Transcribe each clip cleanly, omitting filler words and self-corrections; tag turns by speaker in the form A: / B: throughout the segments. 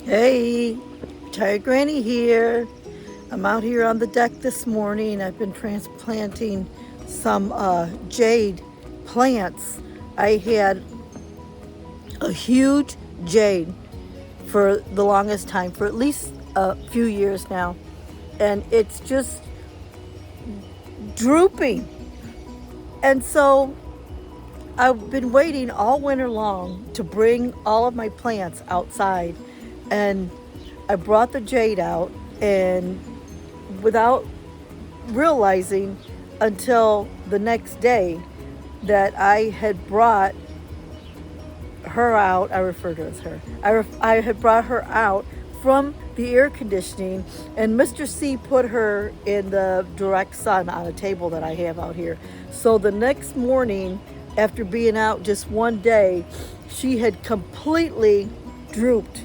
A: Hey, Retired Granny here. I'm out here on the deck this morning. I've been transplanting some jade plants. I had a huge jade for the longest time, for at least a few years now, and it's just drooping. And so I've been waiting all winter long to bring all of my plants outside, and I brought the jade out, and without realizing until the next day that I had brought her out. I refer to her as her. I had brought her out from the air conditioning, and Mr. C put her in the direct sun on a table that I have out here. So the next morning, after being out just one day, she had completely drooped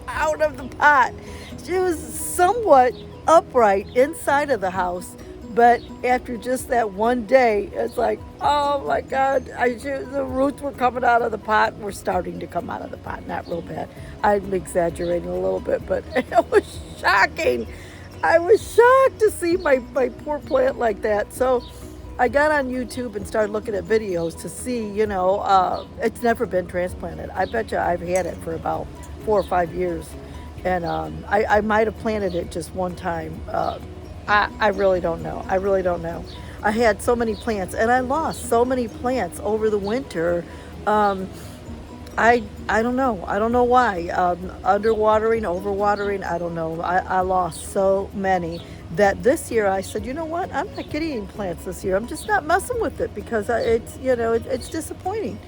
A: out of the pot. She was somewhat upright inside of the house, but after just that one day, it's like, oh my God, the roots were coming out of the pot. Were starting to come out of the pot. Not real bad. I'm exaggerating a little bit, but it was shocking. I was shocked to see my poor plant like that. So I got on YouTube and started looking at videos to see, it's never been transplanted. I bet you I've had it for about 4 or 5 years. And I might have planted it just one time. I really don't know. I really don't know. I had so many plants, and I lost so many plants over the winter. I don't know. I don't know why. Underwatering, overwatering, I don't know. I lost so many that this year I said, you know what? I'm not getting any plants this year. I'm just not messing with it because it's disappointing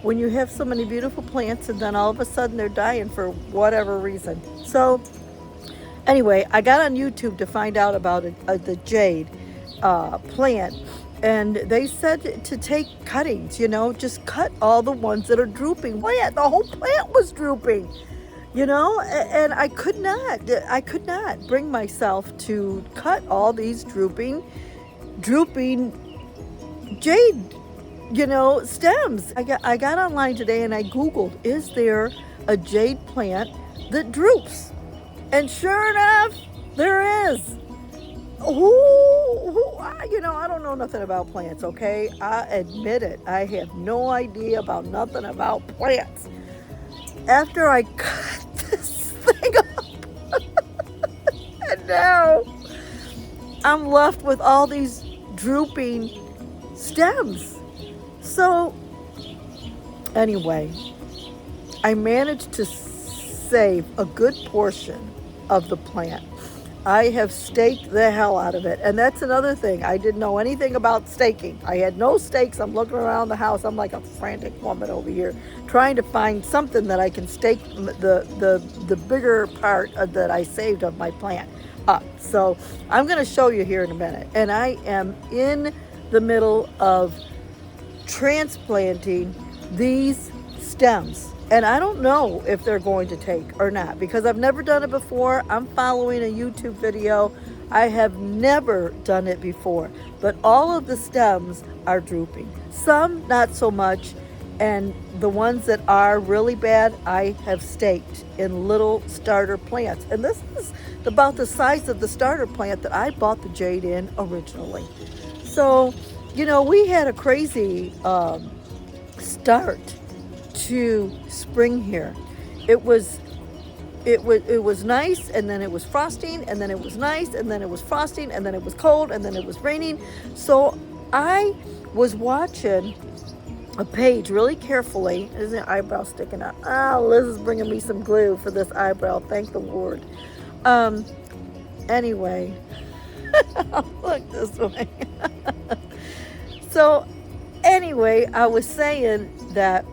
A: when you have so many beautiful plants and then all of a sudden they're dying for whatever reason. So anyway, I got on YouTube to find out about the jade plant, and they said to take cuttings, just cut all the ones that are drooping. Plant, the whole plant was drooping, and I could not bring myself to cut all these drooping jade, stems. I got online today and I Googled, is there a jade plant that droops? And sure enough, there is. I don't know nothing about plants, okay? I admit it. I have no idea about nothing about plants. After I cut this thing up, and now I'm left with all these drooping stems. So, anyway, I managed to save a good portion of the plant. I have staked the hell out of it. And that's another thing. I didn't know anything about staking. I had no stakes. I'm looking around the house. I'm like a frantic woman over here trying to find something that I can stake the bigger part that I saved of my plant up. So I'm going to show you here in a minute. And I am in the middle of transplanting these stems. And I don't know if they're going to take or not because I've never done it before. I'm following a YouTube video. I have never done it before. But all of the stems are drooping. Some not so much. And the ones that are really bad, I have staked in little starter plants. And this is about the size of the starter plant that I bought the jade in originally. So, we had a crazy start to spring here. It was nice, and then it was frosting, and then it was nice, and then it was frosting, and then it was cold, and then it was raining. So I was watching a page really carefully. Isn't the eyebrow sticking up? Liz is bringing me some glue for this eyebrow. Thank the Lord. Anyway, look this way. So anyway, I was saying that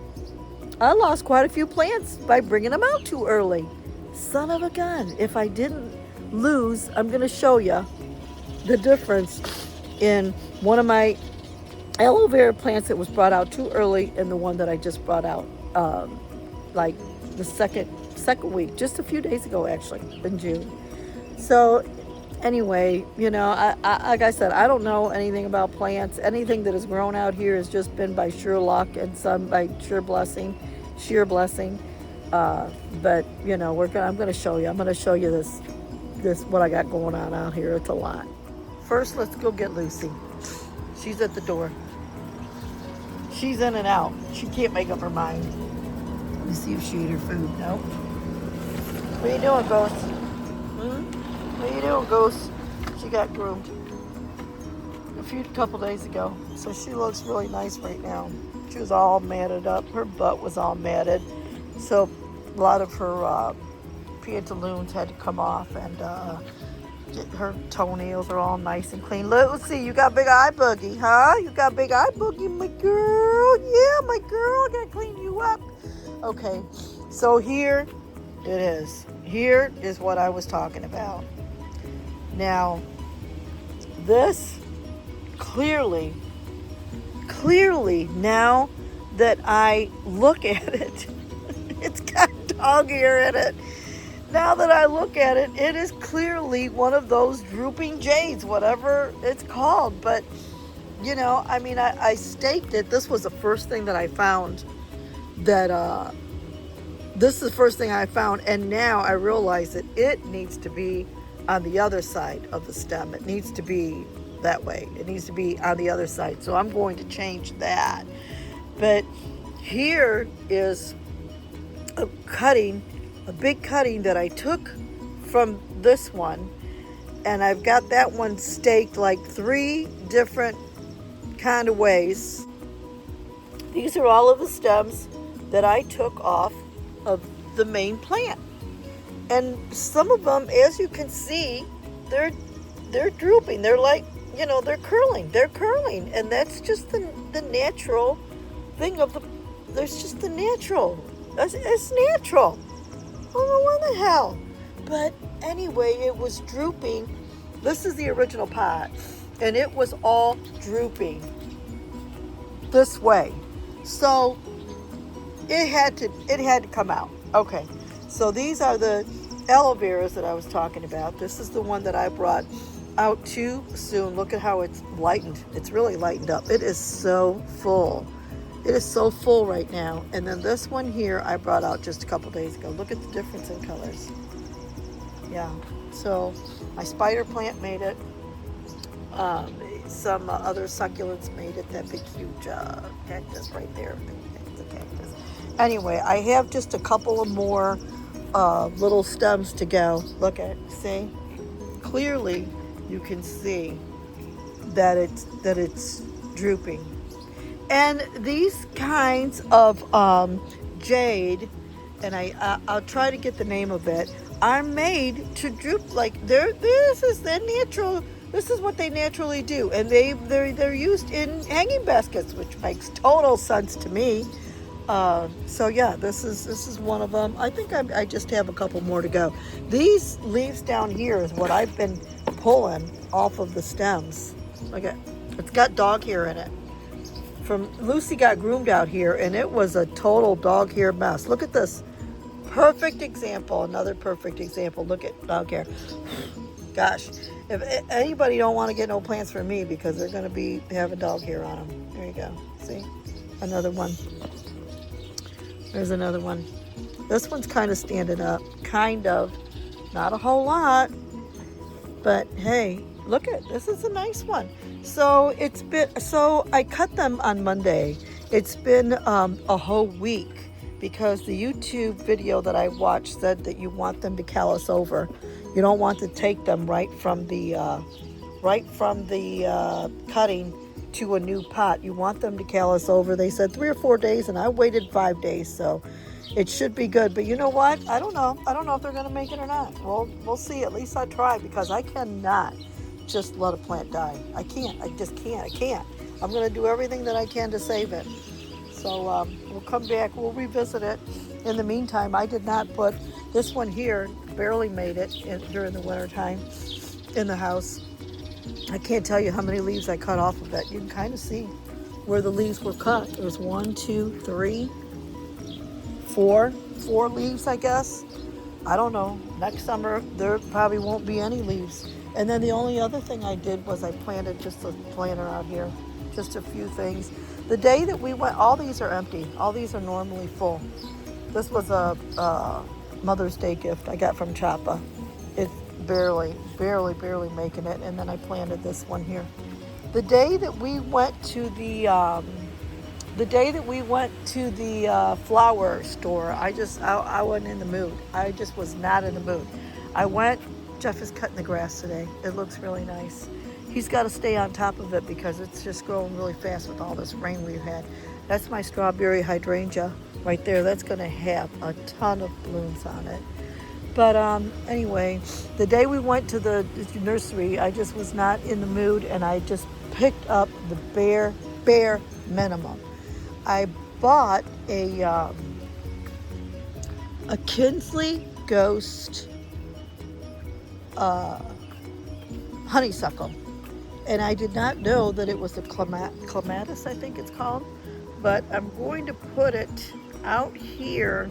A: I lost quite a few plants by bringing them out too early. Son of a gun. If I didn't lose, I'm going to show you the difference in one of my aloe vera plants that was brought out too early and the one that I just brought out like the second week, just a few days ago actually, in June. So anyway, like I said, I don't know anything about plants. Anything that has grown out here has just been by sheer luck and some by sheer blessing. But you know, I'm gonna show you. I'm gonna show you this what I got going on out here. It's a lot. First, let's go get Lucy. She's at the door. She's in and out. She can't make up her mind. Let me see if she ate her food. Nope. What are you doing, Ghost? What are you doing, Ghost? She got groomed a couple days ago, so she looks really nice right now. She was all matted up. Her butt was all matted, so a lot of her pantaloons had to come off, and her toenails are all nice and clean. Lucy, you got big eye boogie, huh? You got big eye boogie, my girl. Yeah, my girl. I gotta clean you up. Okay, so here it is. Here is what I was talking about. Now, this clearly, now that I look at it, it's got dog hair in it. Now that I look at it, it is clearly one of those drooping jades, whatever it's called. But, you know, I mean, I staked it. This was the first thing that I found this is the first thing I found. And now I realize that it needs to be on the other side of the stem. It needs to be that way. It needs to be on the other side. So I'm going to change that. But here is a big cutting that I took from this one, and I've got that one staked like 3 different kind of ways. These are all of the stems that I took off of the main plant, and some of them, as you can see, they're drooping. They're like, you know, they're curling, and that's just the natural thing of there's just the natural. It's natural. I don't know what the hell. But anyway, it was drooping. This is the original pot, and it was all drooping this way. So it had to come out. Okay. So these are the aloe veras that I was talking about. This is the one that I brought out too soon. Look at how it's lightened. It's really lightened up. It is so full. It is so full right now. And then this one here I brought out just a couple days ago. Look at the difference in colors. Yeah. So my spider plant made it. Some other succulents made it. That big huge cactus right there. The cactus. Anyway, I have just a couple of more little stems to go. Look at it. See? Clearly you can see that it's drooping. And these kinds of jade, and I'll try to get the name of it, are made to droop like this is their natural. This is what they naturally do, and they're used in hanging baskets, which makes total sense to me. So yeah, this is one of them. I think I just have a couple more to go. These leaves down here is what I've been pulling off of the stems. Look at, it's got dog hair in it. From Lucy got groomed out here, and it was a total dog hair mess. Look at this. Perfect example. Another perfect example. Look at dog hair. Gosh, if anybody don't want to get no plants from me because they're going to be having dog hair on them. There you go. See? Another one. There's another one. This one's kind of standing up. Kind of. Not a whole lot. But hey, look at this. Is a nice one. So I cut them on Monday. It's been a whole week because the YouTube video that I watched said that you want them to callus over. You don't want to take them right from the cutting to a new pot. You want them to callus over. They said 3 or 4 days, and I waited 5 days, so it should be good. But you know what? I don't know if they're going to make it or not. We'll see. At least I try, because I cannot just let a plant die. I can't. I just can't. I can't. I'm going to do everything that I can to save it. So we'll come back. We'll revisit it. In the meantime, I did not put this one here. Barely made it during the winter time in the house. I can't tell you how many leaves I cut off of it. You can kind of see where the leaves were cut. There's 1, 2, 3, 4 leaves, I guess. I don't know. Next summer there probably won't be any leaves. And then the only other thing I did was I planted just a planter out here, just a few things. The day that we went, all these are empty. All these are normally full. This was a Mother's Day gift I got from Chapa. It's barely making it, and then I planted this one here. The day that we went to the flower store, I wasn't in the mood. I just was not in the mood. I went. Jeff is cutting the grass today. It looks really nice. He's got to stay on top of it because it's just growing really fast with all this rain we've had. That's my strawberry hydrangea right there. That's going to have a ton of blooms on it. But anyway, the day we went to the nursery, I just was not in the mood, and I just picked up the bare minimum. I bought a Kinsley Ghost honeysuckle, and I did not know that it was a clematis, I think it's called, but I'm going to put it out here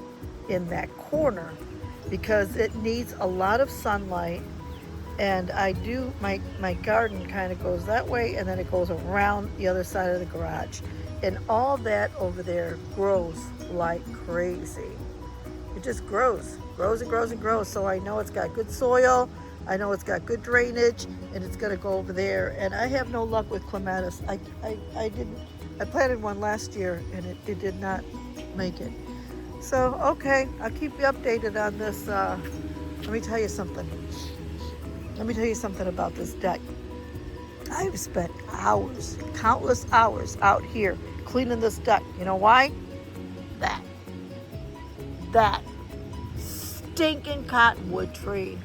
A: in that corner because it needs a lot of sunlight, and I do my garden kind of goes that way, and then it goes around the other side of the garage, and all that over there grows like crazy. It just grows and grows. So I know it's got good soil, I know it's got good drainage, and it's going to go over there. And I have no luck with clematis. I planted one last year, and it did not make it. So, okay, I'll keep you updated on this. Let me tell you something. Let me tell you something about this deck. I've spent hours, countless hours out here cleaning this deck. You know why? That stinking cottonwood tree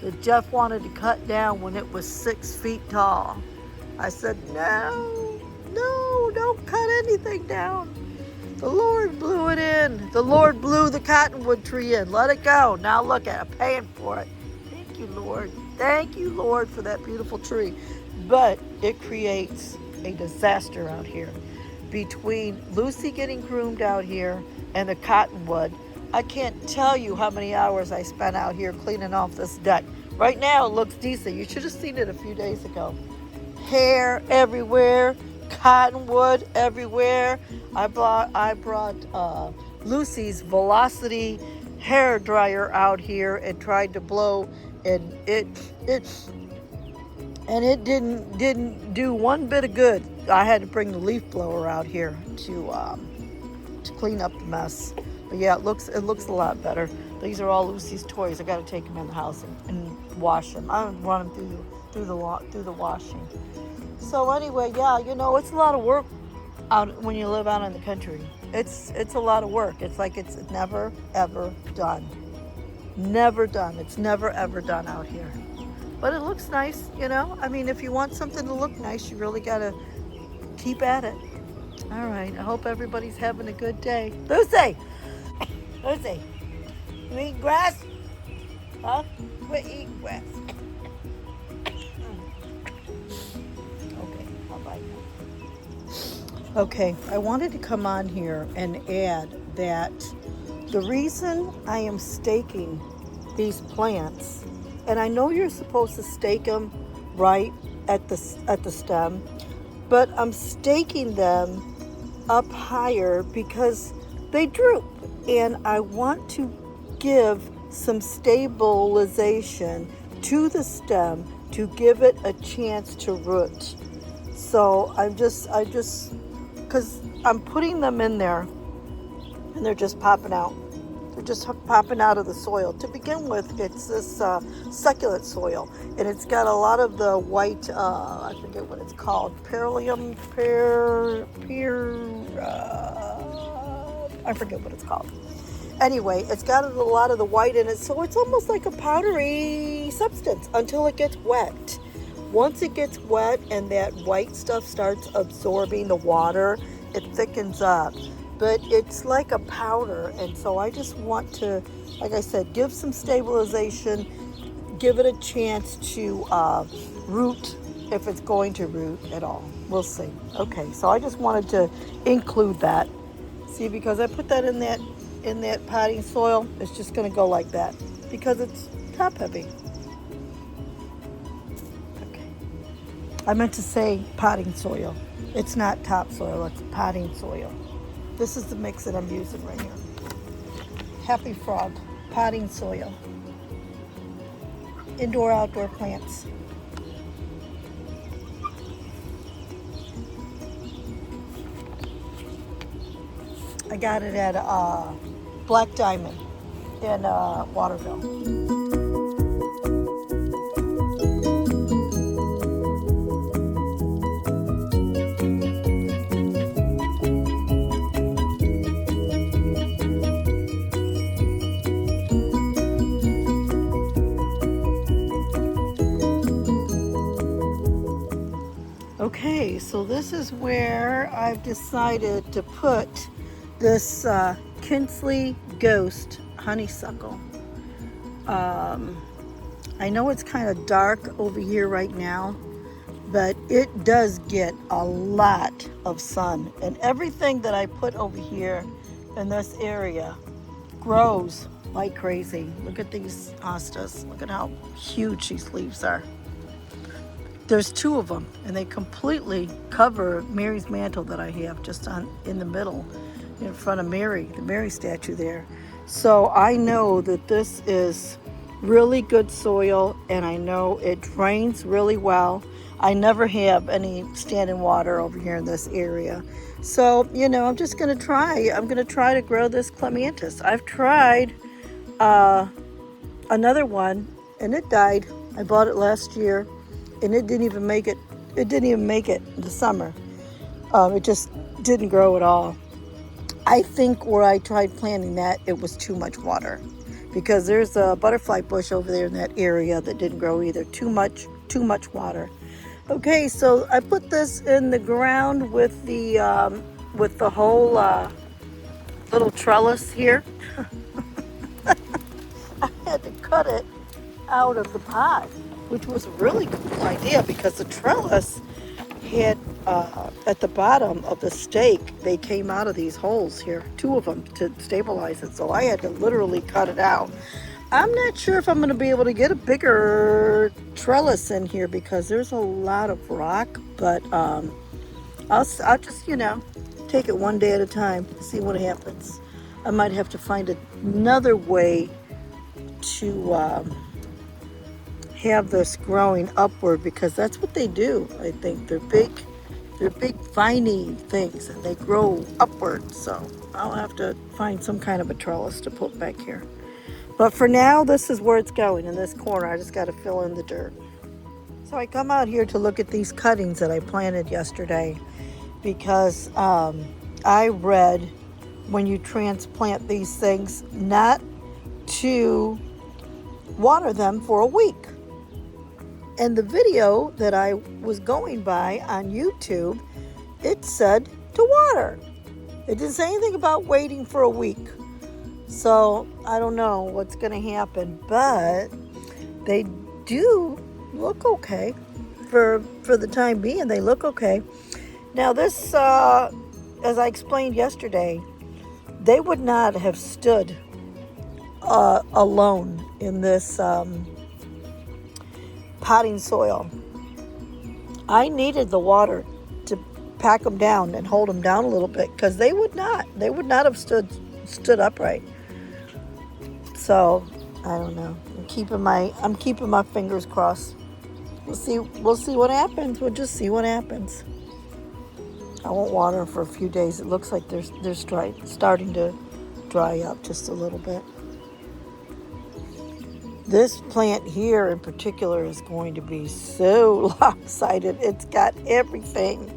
A: that Jeff wanted to cut down when it was 6 feet tall. I said, no, don't cut anything down. The Lord blew it in. The Lord blew the cottonwood tree in. Let it go. Now look at it. I'm paying for it. Thank you, Lord. Thank you, Lord, for that beautiful tree. But it creates a disaster out here. Between Lucy getting groomed out here and the cottonwood, I can't tell you how many hours I spent out here cleaning off this deck. Right now it looks decent. You should have seen it a few days ago. Hair everywhere, cottonwood everywhere. I brought Lucy's Velocity hair dryer out here and tried to blow, and it didn't do one bit of good. I had to bring the leaf blower out here to clean up the mess. But yeah, it looks a lot better. These are all Lucy's toys. I got to take them in the house and wash them. I don't run them through the washing. So anyway, yeah, it's a lot of work out when you live out in the country. It's a lot of work. It's like it's never ever done. Never done. It's never ever done out here. But it looks nice, I mean, if you want something to look nice, you really got to keep at it. All right. I hope everybody's having a good day. Lucy, you eat grass? Huh? We eat grass. Okay, bye-bye. Okay, I wanted to come on here and add that the reason I am staking these plants, and I know you're supposed to stake them right at the stem, but I'm staking them up higher because they droop, and I want to give some stabilization to the stem to give it a chance to root. So because I'm putting them in there and they're just popping out. They're just popping out of the soil. To begin with, it's this succulent soil, and it's got a lot of the white, I forget what it's called, I forget what it's called. Anyway, it's got a lot of the white in it, so it's almost like a powdery substance until it gets wet. Once it gets wet and that white stuff starts absorbing the water, it thickens up. But it's like a powder, and so I just want to, like I said, give some stabilization, give it a chance to root, if it's going to root at all. We'll see. Okay, so I just wanted to include that. See, because I put that in that potting soil, it's just going to go like that because it's top heavy. Okay, I meant to say potting soil. It's not topsoil, it's potting soil. This is the mix that I'm using right here. Happy Frog potting soil. Indoor outdoor plants. I got it at Black Diamond in Waterville. Okay, so this is where I've decided to put this Kinsley Ghost honeysuckle. I know it's kind of dark over here right now, but it does get a lot of sun, and everything that I put over here in this area grows like crazy. Look at these hostas. Look at how huge these leaves are. There's two of them, and they completely cover Mary's mantle that I have just in the middle, in front of Mary, the Mary statue there. So I know that this is really good soil, and I know it drains really well. I never have any standing water over here in this area. So, you know, I'm just going to try. I'm going to try to grow this clematis. I've tried another one, and it died. I bought it last year. And it didn't even make it. It didn't even make it in the summer. It just didn't grow at all. I think where I tried planting that, it was too much water, because there's a butterfly bush over there in that area that didn't grow either. Too much water. Okay, so I put this in the ground with the whole little trellis here. I had to cut it out of the pot, which was a really cool idea, because the trellis had at the bottom of the stake, they came out of these holes here, two of them, to stabilize it. So I had to literally cut it out. I'm not sure if I'm going to be able to get a bigger trellis in here, because there's a lot of rock, but I'll just, you know, take it one day at a time, see what happens. I might have to find another way to have this growing upward, because that's what they do. I think they're big viney things, and they grow upward. So I'll have to find some kind of a trellis to put back here. But for now, this is where it's going, in this corner. I just got to fill in the dirt. So I come out here to look at these cuttings that I planted yesterday, because I read when you transplant these things not to water them for a week. And the video that I was going by on YouTube, it said to water. It didn't say anything about waiting for a week. So I don't know what's going to happen, but they do look okay for the time being. They look okay. Now this, as I explained yesterday, they would not have stood alone in this potting soil. I needed the water to pack them down and hold them down a little bit, because they would not have stood upright. So I don't know. I'm keeping my fingers crossed. We'll see what happens. We'll just see what happens. I won't water them for a few days. It looks like they're starting to dry up just a little bit. This plant here in particular is going to be so lopsided. It's got everything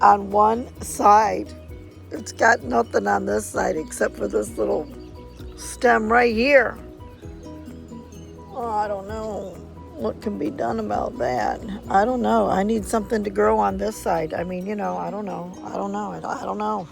A: on one side. It's got nothing on this side except for this little stem right here. Oh, I don't know what can be done about that. I don't know. I need something to grow on this side. I mean, you know, I don't know. I don't know.